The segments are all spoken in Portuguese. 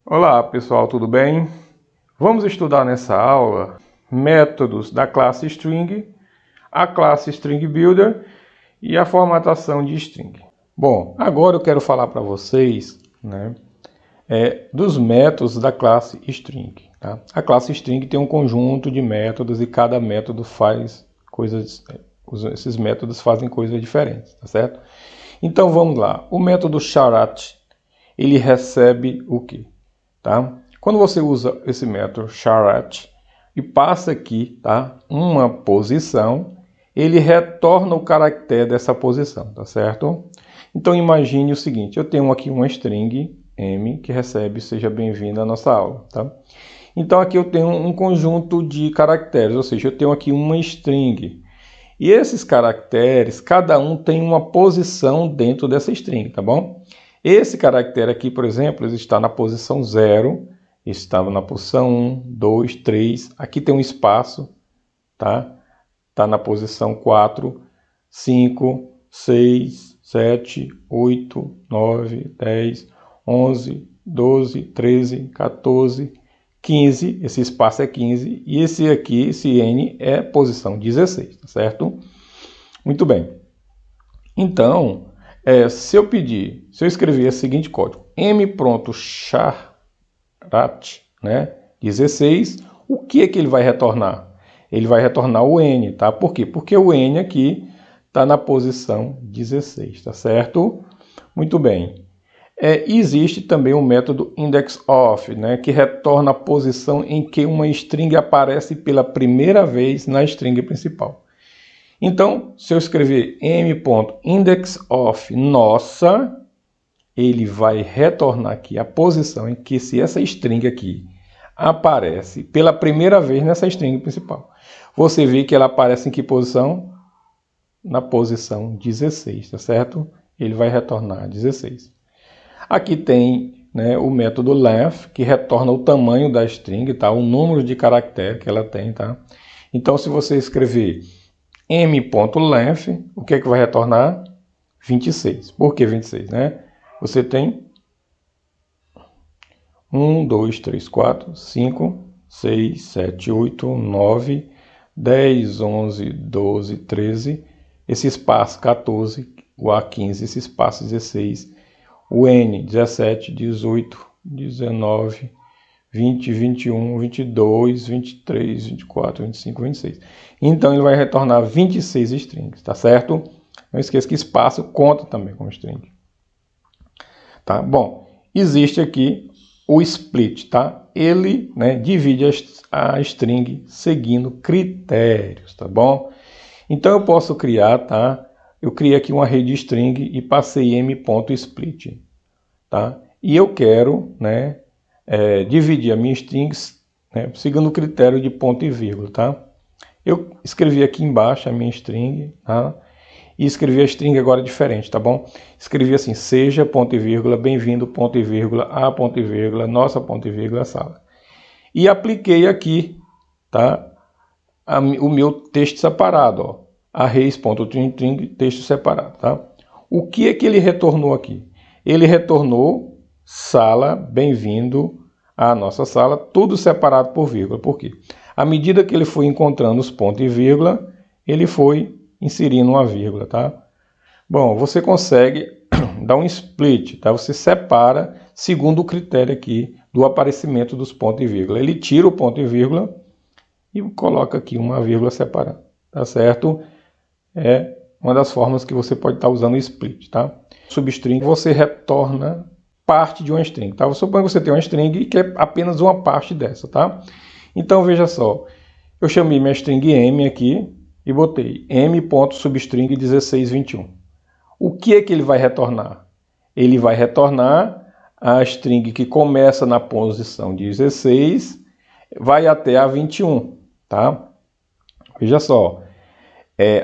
Olá pessoal, tudo bem? Vamos estudar nessa aula métodos da classe String, a classe String Builder e a formatação de string. Bom, agora eu quero falar para vocês dos métodos da classe String. Tá? A classe String tem um conjunto de métodos e cada método faz coisas, esses métodos fazem coisas diferentes, tá certo? Então vamos lá, o método chart, ele recebe o quê? Tá? Quando você usa esse método chart e passa aqui, tá, uma posição, ele retorna o caractere dessa posição, tá certo? Então imagine o seguinte, eu tenho aqui uma string m que recebe seja bem-vindo à nossa aula, tá? Então aqui eu tenho um conjunto de caracteres, ou seja, eu tenho aqui uma string. E esses caracteres, cada um tem uma posição dentro dessa string, tá bom? Esse caractere aqui, por exemplo, ele está na posição 0, estava na posição 1, 2, 3, aqui tem um espaço, tá? Está na posição 4, 5, 6, 7, 8, 9, 10, 11, 12, 13, 14, 15, esse espaço é 15, e esse aqui, esse N, é posição 16, tá certo? Muito bem. Então, se eu escrever o seguinte código, m.chart, né, 16, o que é que ele vai retornar? Ele vai retornar o N, tá? Por quê? Porque o N aqui está na posição 16, tá certo? Muito bem. Existe também o método indexOf, né, que retorna a posição em que uma string aparece pela primeira vez na string principal. Então, se eu escrever m.indexOf nossa, ele vai retornar aqui a posição em que essa string aqui aparece pela primeira vez nessa string principal. Você vê que ela aparece em que posição? Na posição 16, tá certo? Ele vai retornar 16. Aqui tem, né, o método length, que retorna o tamanho da string, tá? O número de caracteres que ela tem, tá? Então, se você escrever m.length, o que é que vai retornar? 26. Por que 26, né? Você tem 1, 2, 3, 4, 5, 6, 7, 8, 9, 10, 11, 12, 13, esse espaço 14, o A15, esse espaço 16, o N 17, 18, 19, 20, 21, 22, 23, 24, 25, 26. Então ele vai retornar 26 strings, tá certo? Não esqueça que espaço conta também como string. Tá? Bom, existe aqui o split, tá? Ele, né, divide a string seguindo critérios, tá bom? Então eu posso criar, tá? Eu criei aqui uma rede string e passei m.split, tá? E eu quero, né, dividir a minha string, né, seguindo o critério de ponto e vírgula, tá? Eu escrevi aqui embaixo a minha string, tá? E escrevi a string agora diferente, tá bom? Escrevi assim, seja, ponto e vírgula, bem-vindo, ponto e vírgula, a ponto e vírgula, nossa ponto e vírgula, sala. E apliquei aqui, tá? O meu texto separado, ó. Arrays.string, texto separado, tá? O que é que ele retornou aqui? Ele retornou sala, bem-vindo à nossa sala, tudo separado por vírgula. Por quê? À medida que ele foi encontrando os pontos e vírgula, ele foi inserindo uma vírgula, tá? Bom, você consegue dar um split, tá? Você separa segundo o critério aqui do aparecimento dos pontos e vírgula. Ele tira o ponto e vírgula e coloca aqui uma vírgula separada, tá certo? É uma das formas que você pode estar usando o split, tá? Substring, você retorna parte de uma string, tá? Suponha que você tem uma string e quer apenas uma parte dessa, tá? Então, veja só, eu chamei minha string m aqui e botei m.substring 1621. O que é que ele vai retornar? Ele vai retornar a string que começa na posição 16, vai até a 21, tá? Veja só,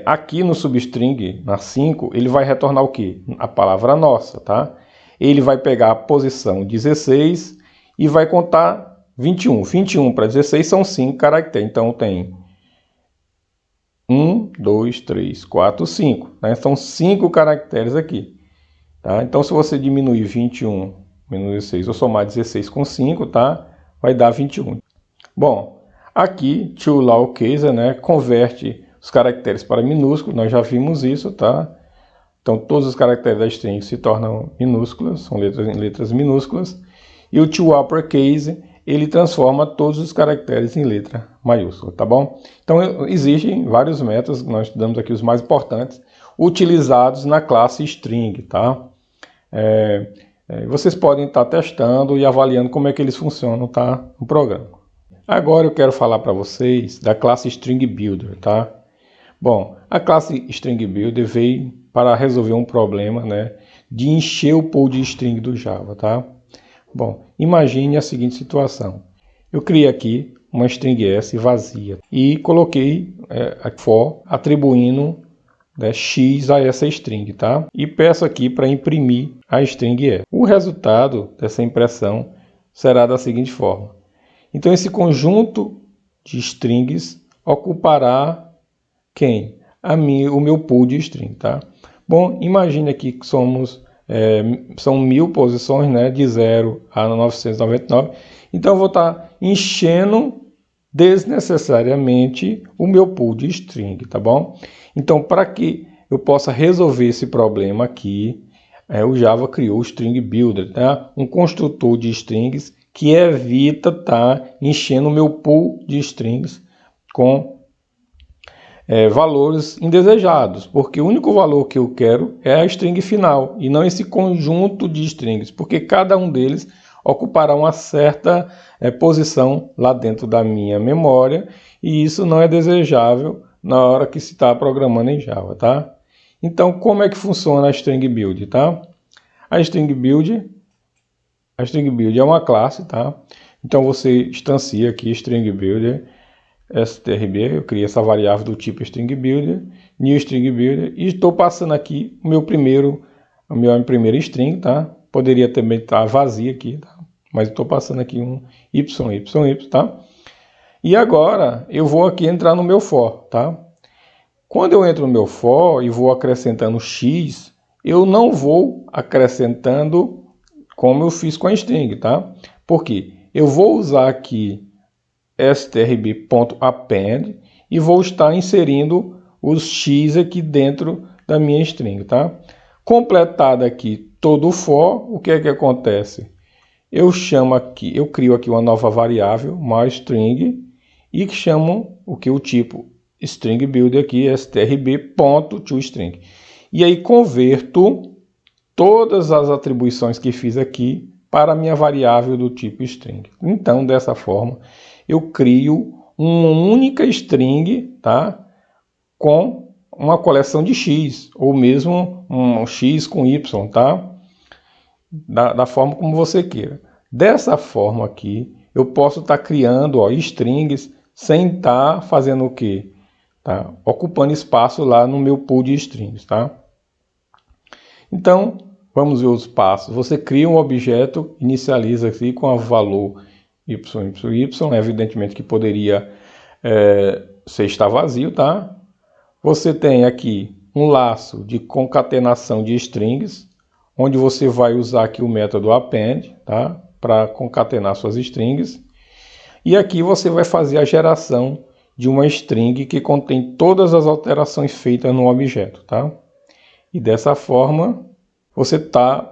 aqui no substring, na 5, ele vai retornar o quê? A palavra nossa, tá? Ele vai pegar a posição 16 e vai contar 21. 21 para 16 são 5 caracteres, então tem 1, 2, 3, 4, 5. Né? São 5 caracteres aqui. Tá? Então, se você diminuir 21 menos 16, vou somar 16 com 5, tá? Vai dar 21. Bom, aqui, toLowerCase, né, converte os caracteres para minúsculos, nós já vimos isso, tá? Então, todos os caracteres da string se tornam minúsculas, são letras minúsculas. E o toUpperCase, ele transforma todos os caracteres em letra maiúscula, tá bom? Então, existem vários métodos, nós estudamos aqui os mais importantes, utilizados na classe string, tá? Vocês podem estar testando e avaliando como é que eles funcionam, tá? No programa. Agora eu quero falar para vocês da classe String Builder, tá? Bom, a classe String Builder veio para resolver um problema, né, de encher o pool de string do Java, tá? Bom, imagine a seguinte situação. Eu criei aqui uma string S vazia e coloquei a for atribuindo, né, x a essa string, tá? E peço aqui para imprimir a string S. O resultado dessa impressão será da seguinte forma. Então, esse conjunto de strings ocupará quem? O meu pool de string, tá? Bom, imagine aqui que são 1000 posições, né, de 0 a 999. Então, eu vou estar enchendo desnecessariamente o meu pool de string, tá bom? Então, para que eu possa resolver esse problema aqui, o Java criou o String Builder, tá? Um construtor de strings que evita estar enchendo o meu pool de strings com valores indesejados, porque o único valor que eu quero é a string final e não esse conjunto de strings, porque cada um deles ocupará uma certa posição lá dentro da minha memória e isso não é desejável na hora que se está programando em Java, tá? Então, como é que funciona a String Build, tá? A String Build é uma classe, tá? Então, você instancia aqui String Builder, strb, eu criei essa variável do tipo String Builder, new String Builder, e estou passando aqui a minha primeira string, tá? Poderia também estar vazia aqui, tá? Mas estou passando aqui um y, tá? E agora eu vou aqui entrar no meu for, tá? Quando eu entro no meu for e vou acrescentando x, eu não vou acrescentando como eu fiz com a string, tá? Por quê? Eu vou usar aqui strb.append e vou estar inserindo os x aqui dentro da minha string, tá? Completado aqui todo o for, o que é que acontece? Eu crio aqui uma nova variável, myString, e que chamo o tipo string builder aqui, strb.toString. E aí converto todas as atribuições que fiz aqui para a minha variável do tipo string. Então, dessa forma, eu crio uma única string, tá? Com uma coleção de x, ou mesmo um x com y, tá? Da forma como você queira. Dessa forma aqui, eu posso estar criando strings sem estar fazendo o quê? Tá? Ocupando espaço lá no meu pool de strings, tá? Então, vamos ver os passos. Você cria um objeto, inicializa aqui com o valor y. Evidentemente que poderia estar vazio, tá? Você tem aqui um laço de concatenação de strings, onde você vai usar aqui o método append, tá? Para concatenar suas strings. E aqui você vai fazer a geração de uma string que contém todas as alterações feitas no objeto, tá? E dessa forma, você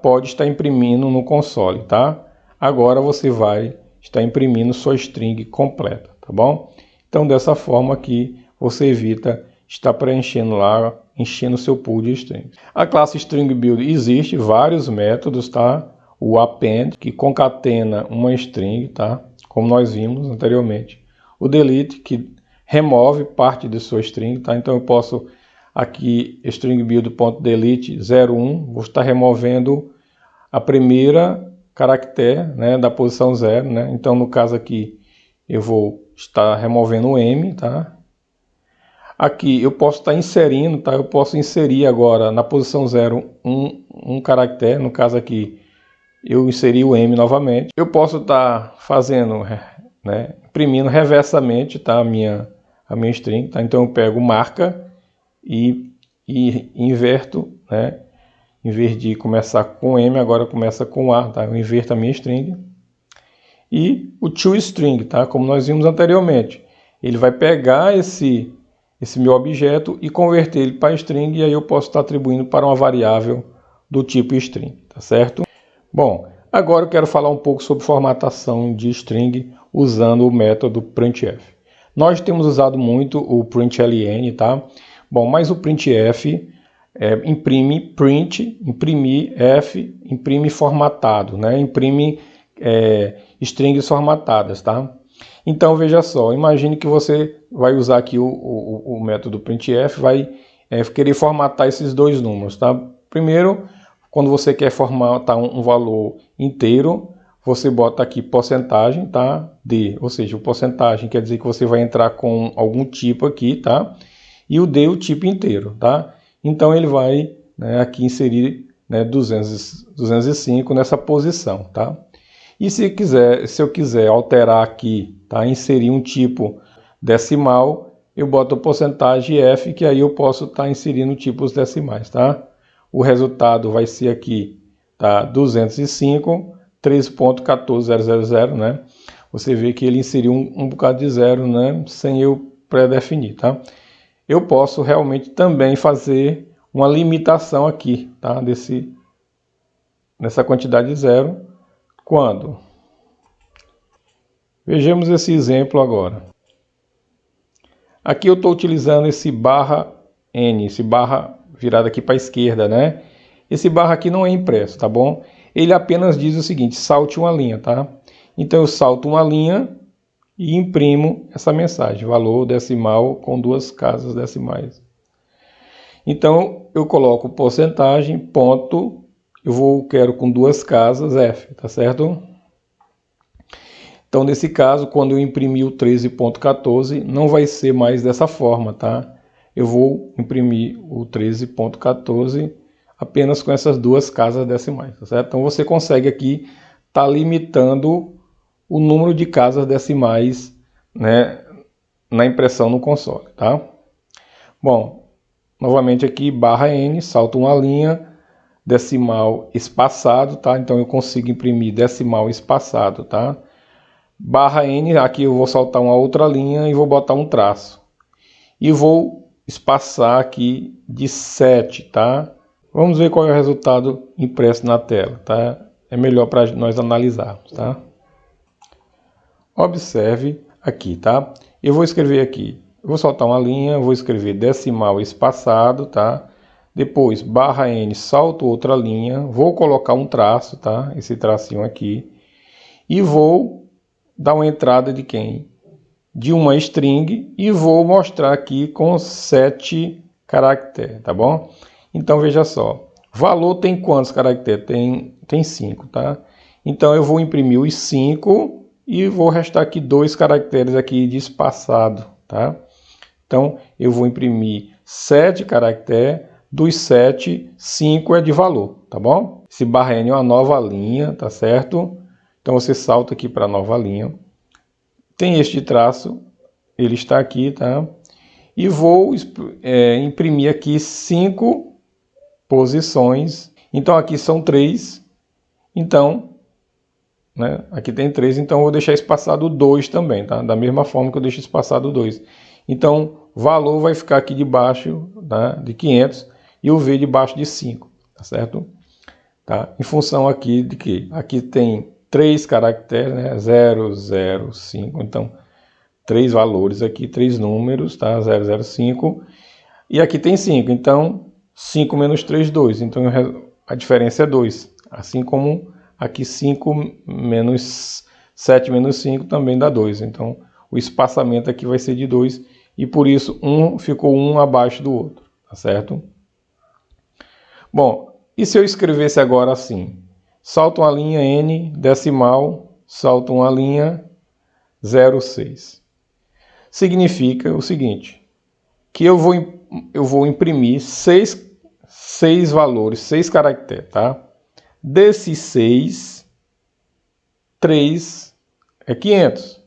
pode estar imprimindo no console, tá? Agora você vai estar imprimindo sua string completa, tá bom? Então, dessa forma aqui, você evita estar preenchendo lá, enchendo seu pool de strings. A classe String Build existe vários métodos, tá? O append, que concatena uma string, tá? Como nós vimos anteriormente. O delete, que remove parte de sua string, tá? Então eu posso aqui string build.delete 01, vou estar removendo a primeira caractere, né, da posição 0, né? Então no caso aqui eu vou estar removendo o m, tá? Aqui eu posso estar inserindo, tá? Eu posso inserir agora na posição 0 um caractere, no caso aqui eu inseri o m novamente. Eu posso estar fazendo, né, imprimindo reversamente, tá, a minha string, tá? Então eu pego marca e inverto, né, Em vez de começar com M, agora começa com A, tá? Eu inverto a minha string. E o toString, tá? Como nós vimos anteriormente. Ele vai pegar esse meu objeto e converter ele para string, e aí eu posso estar atribuindo para uma variável do tipo string, tá certo? Bom, agora eu quero falar um pouco sobre formatação de string usando o método printf. Nós temos usado muito o println, tá? Bom, mas o printf imprime print, imprime f, imprime formatado, né? Imprime strings formatadas, tá? Então veja só, imagine que você vai usar aqui o método printf, vai querer formatar esses dois números, tá? Primeiro, quando você quer formatar um valor inteiro, você bota aqui porcentagem, tá? D, ou seja, o porcentagem quer dizer que você vai entrar com algum tipo aqui, tá? E o D, o tipo inteiro, tá? Então ele vai, né, aqui inserir, né, 205 nessa posição, tá? E se eu quiser alterar aqui, tá, inserir um tipo decimal, eu boto a porcentagem F, que aí eu posso estar inserindo tipos decimais, tá? O resultado vai ser aqui, tá, 205, 13.14000, né? Você vê que ele inseriu um bocado de zero, né, sem eu pré-definir, tá? Eu posso realmente também fazer uma limitação aqui, tá, nessa quantidade de zero. Quando? Vejamos esse exemplo agora. Aqui eu estou utilizando esse barra N, esse barra virado aqui para a esquerda, né? Esse barra aqui não é impresso, tá bom? Ele apenas diz o seguinte, salte uma linha, tá? Então eu salto uma linha e imprimo essa mensagem, valor decimal com duas casas decimais. Então eu coloco porcentagem, ponto, quero com duas casas F, tá certo? Então, nesse caso, quando eu imprimir o 13.14, não vai ser mais dessa forma, tá? Eu vou imprimir o 13.14 apenas com essas duas casas decimais, tá certo? Então, você consegue aqui estar limitando o número de casas decimais, né, na impressão no console, tá? Bom, novamente aqui, barra N, salto uma linha, decimal espaçado, tá? Então, eu consigo imprimir decimal espaçado, tá? Barra N, aqui eu vou saltar uma outra linha e vou botar um traço. E vou espaçar aqui de 7, tá? Vamos ver qual é o resultado impresso na tela, tá? É melhor para nós analisarmos, tá? Observe aqui, tá? Eu vou escrever aqui, eu vou soltar uma linha, vou escrever decimal espaçado, tá? Depois, barra N, salto outra linha, vou colocar um traço, tá? Esse tracinho aqui. E vou dar uma entrada de quem? De uma string e vou mostrar aqui com 7 caracteres, tá bom? Então veja só, valor tem quantos caracteres? Tem 5, tá? Então eu vou imprimir os 5 e vou restar aqui 2 caracteres aqui de espaçado, tá? Então eu vou imprimir 7 caracteres, dos 7, 5 é de valor, tá bom? Esse barra N é uma nova linha, tá certo? Então você salta aqui para a nova linha. Tem este traço, ele está aqui, tá? E vou imprimir aqui 5 posições. Então aqui são 3. Então, né, aqui tem 3, então eu vou deixar espaçado 2 também, tá? Da mesma forma que eu deixo espaçado 2. Então, valor vai ficar aqui debaixo, tá, de 500 e o V debaixo de 5, tá certo? Tá? Em função aqui de que aqui tem 3 caracteres, né? 0, 0, 5, então 3 valores aqui, 3 números, tá? 0, 0, 5, e aqui tem 5, então 5 menos 3, 2, então a diferença é 2, assim como aqui 5 menos 7 menos 5 também dá 2, então o espaçamento aqui vai ser de 2, e por isso ficou um abaixo do outro, tá certo? Bom, e se eu escrevesse agora assim? Salto uma linha N, decimal, salto uma linha 0,6. Significa o seguinte, que eu vou imprimir 6 valores, 6 caracteres, tá? Desses 6, 3 é 500.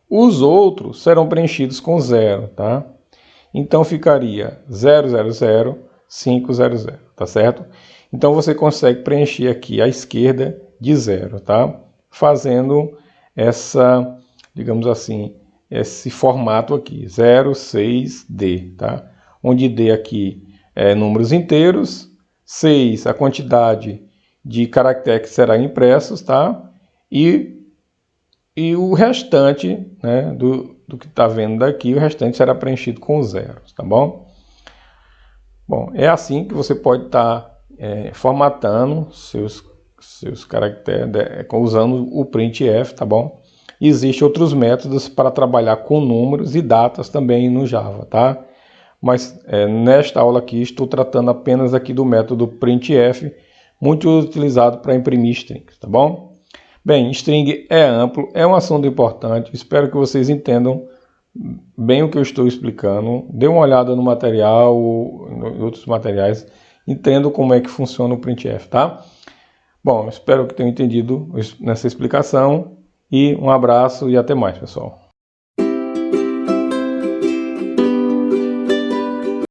Os outros serão preenchidos com 0, tá? Então ficaria 000, 500, tá certo? Então você consegue preencher aqui à esquerda de 0, tá? Fazendo essa, digamos assim, esse formato aqui, 0, 6, D, tá? Onde D aqui é números inteiros, 6 a quantidade de caracteres que serão impressos, tá? E o restante, né, do que está vendo daqui, o restante será preenchido com zeros, tá bom? Bom, é assim que você pode estar formatando seus caracteres usando o printf, tá bom? Existem outros métodos para trabalhar com números e datas também no Java, tá? Mas nesta aula aqui estou tratando apenas aqui do método printf, muito utilizado para imprimir strings, tá bom? Bem, string é amplo, é um assunto importante, espero que vocês entendam bem o que eu estou explicando. Dê uma olhada no material, em outros materiais, entendo como é que funciona o printf, tá? Bom, espero que tenham entendido nessa explicação e um abraço e até mais, pessoal.